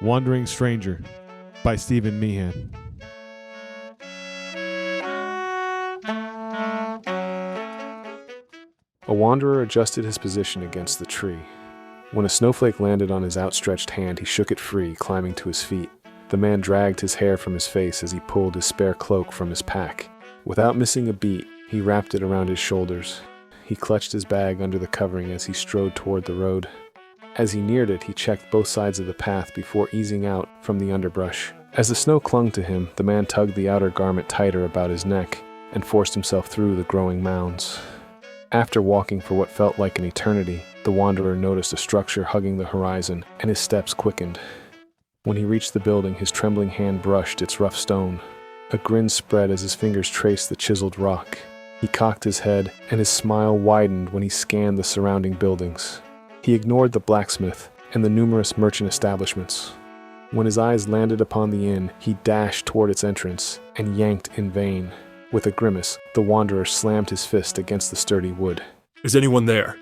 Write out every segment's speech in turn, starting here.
Wandering Stranger by Stephen Meehan. A wanderer adjusted his position against the tree. When a snowflake landed on his outstretched hand, he shook it free, climbing to his feet. The man dragged his hair from his face as he pulled his spare cloak from his pack. Without missing a beat, he wrapped it around his shoulders. He clutched his bag under the covering as he strode toward the road. As he neared it, he checked both sides of the path before easing out from the underbrush. As the snow clung to him, the man tugged the outer garment tighter about his neck and forced himself through the growing mounds. After walking for what felt like an eternity, the wanderer noticed a structure hugging the horizon, and his steps quickened. When he reached the building, his trembling hand brushed its rough stone. A grin spread as his fingers traced the chiseled rock. He cocked his head, and his smile widened when he scanned the surrounding buildings. He ignored the blacksmith and the numerous merchant establishments. When his eyes landed upon the inn, he dashed toward its entrance and yanked in vain. With a grimace, the wanderer slammed his fist against the sturdy wood. Is anyone there?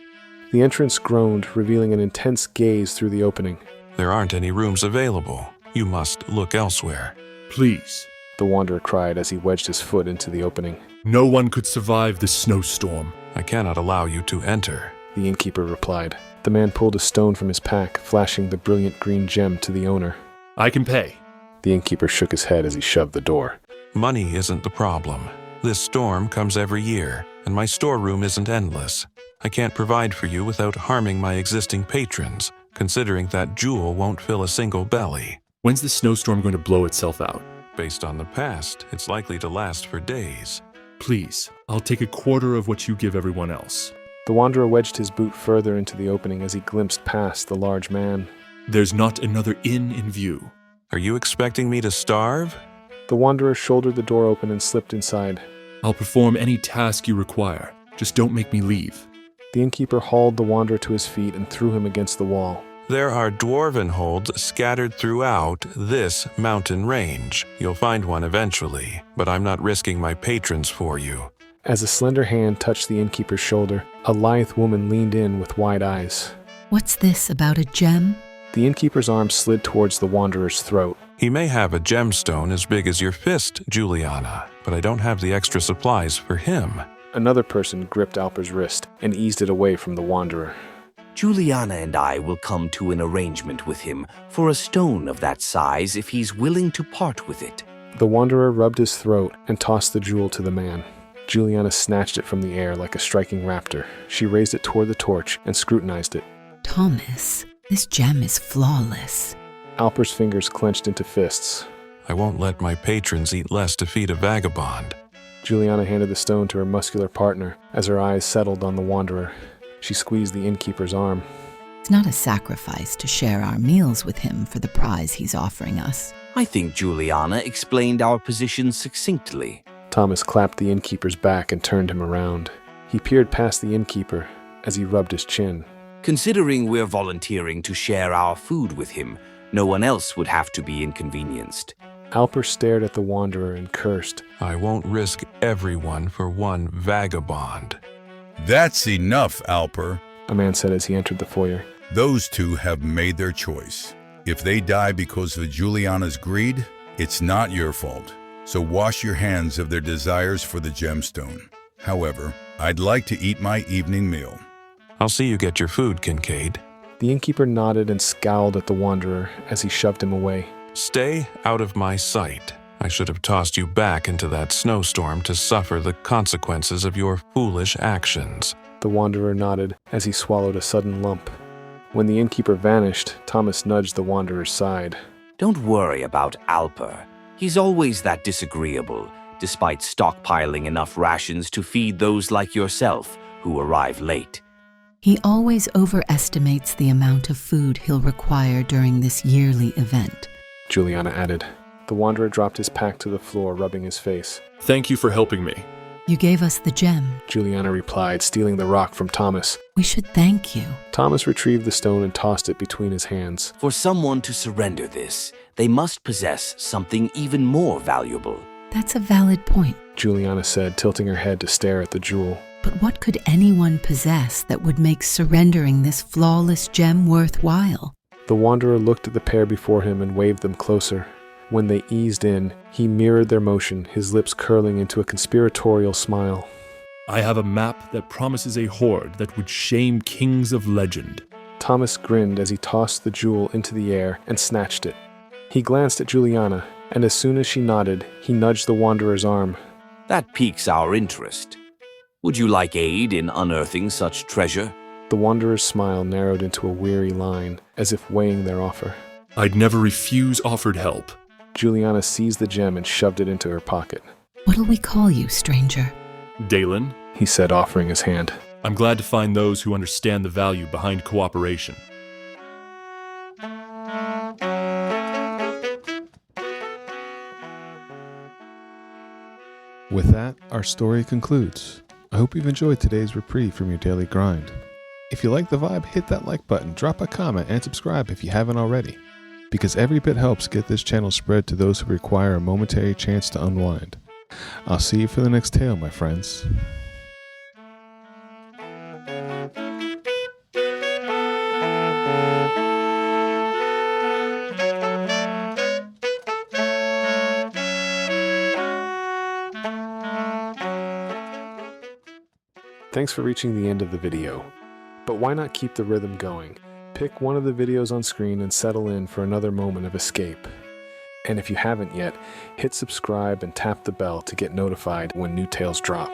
The entrance groaned, revealing an intense gaze through the opening. There aren't any rooms available. You must look elsewhere. Please. The wanderer cried as he wedged his foot into the opening. No one could survive this snowstorm. I cannot allow you to enter, the innkeeper replied. The man pulled a stone from his pack, flashing the brilliant green gem to the owner. I can pay. The innkeeper shook his head as he shoved the door. Money isn't the problem. This storm comes every year, and my storeroom isn't endless. I can't provide for you without harming my existing patrons, considering that jewel won't fill a single belly. When's the snowstorm going to blow itself out? Based on the past, it's likely to last for days. Please, I'll take a quarter of what you give everyone else. The wanderer wedged his boot further into the opening as he glimpsed past the large man. There's not another inn in view. Are you expecting me to starve? The wanderer shouldered the door open and slipped inside. I'll perform any task you require. Just don't make me leave. The innkeeper hauled the wanderer to his feet and threw him against the wall. There are dwarven holds scattered throughout this mountain range. You'll find one eventually, but I'm not risking my patrons for you. As a slender hand touched the innkeeper's shoulder, a lithe woman leaned in with wide eyes. What's this about a gem? The innkeeper's arm slid towards the wanderer's throat. He may have a gemstone as big as your fist, Juliana, but I don't have the extra supplies for him. Another person gripped Alper's wrist and eased it away from the wanderer. Juliana and I will come to an arrangement with him for a stone of that size if he's willing to part with it. The wanderer rubbed his throat and tossed the jewel to the man. Juliana snatched it from the air like a striking raptor. She raised it toward the torch and scrutinized it. Thomas, this gem is flawless. Alper's fingers clenched into fists. I won't let my patrons eat less to feed a vagabond. Juliana handed the stone to her muscular partner as her eyes settled on the wanderer. She squeezed the innkeeper's arm. It's not a sacrifice to share our meals with him for the prize he's offering us. I think Juliana explained our position succinctly. Thomas clapped the innkeeper's back and turned him around. He peered past the innkeeper as he rubbed his chin. Considering we're volunteering to share our food with him, no one else would have to be inconvenienced. Alper stared at the wanderer and cursed. I won't risk everyone for one vagabond. That's enough, Alper, a man said as he entered the foyer. Those two have made their choice. If they die because of Juliana's greed, it's not your fault. So wash your hands of their desires for the gemstone. However, I'd like to eat my evening meal. I'll see you get your food, Kincaid. The innkeeper nodded and scowled at the wanderer as he shoved him away. Stay out of my sight. I should have tossed you back into that snowstorm to suffer the consequences of your foolish actions. The wanderer nodded as he swallowed a sudden lump. When the innkeeper vanished, Thomas nudged the wanderer's side. Don't worry about Alper. He's always that disagreeable, despite stockpiling enough rations to feed those like yourself who arrive late. He always overestimates the amount of food he'll require during this yearly event, Juliana added. The wanderer dropped his pack to the floor, rubbing his face. Thank you for helping me. You gave us the gem, Juliana replied, stealing the rock from Thomas. We should thank you. Thomas retrieved the stone and tossed it between his hands. For someone to surrender this, they must possess something even more valuable. That's a valid point, Juliana said, tilting her head to stare at the jewel. But what could anyone possess that would make surrendering this flawless gem worthwhile? The wanderer looked at the pair before him and waved them closer. When they eased in, he mirrored their motion, his lips curling into a conspiratorial smile. I have a map that promises a hoard that would shame kings of legend. Thomas grinned as he tossed the jewel into the air and snatched it. He glanced at Juliana, and as soon as she nodded, he nudged the wanderer's arm. That piques our interest. Would you like aid in unearthing such treasure? The wanderer's smile narrowed into a weary line, as if weighing their offer. I'd never refuse offered help. Juliana seized the gem and shoved it into her pocket. What'll we call you, stranger? Dalen, He said, offering his hand. I'm glad to find those who understand the value behind cooperation. With that, our story concludes. I hope you've enjoyed today's reprieve from your daily grind. If you like the vibe, hit that like button, drop a comment, and subscribe if you haven't already, because every bit helps get this channel spread to those who require a momentary chance to unwind. I'll see you for the next tale, my friends. Thanks for reaching the end of the video. But why not keep the rhythm going? Pick one of the videos on screen and settle in for another moment of escape. And if you haven't yet, hit subscribe and tap the bell to get notified when new tales drop.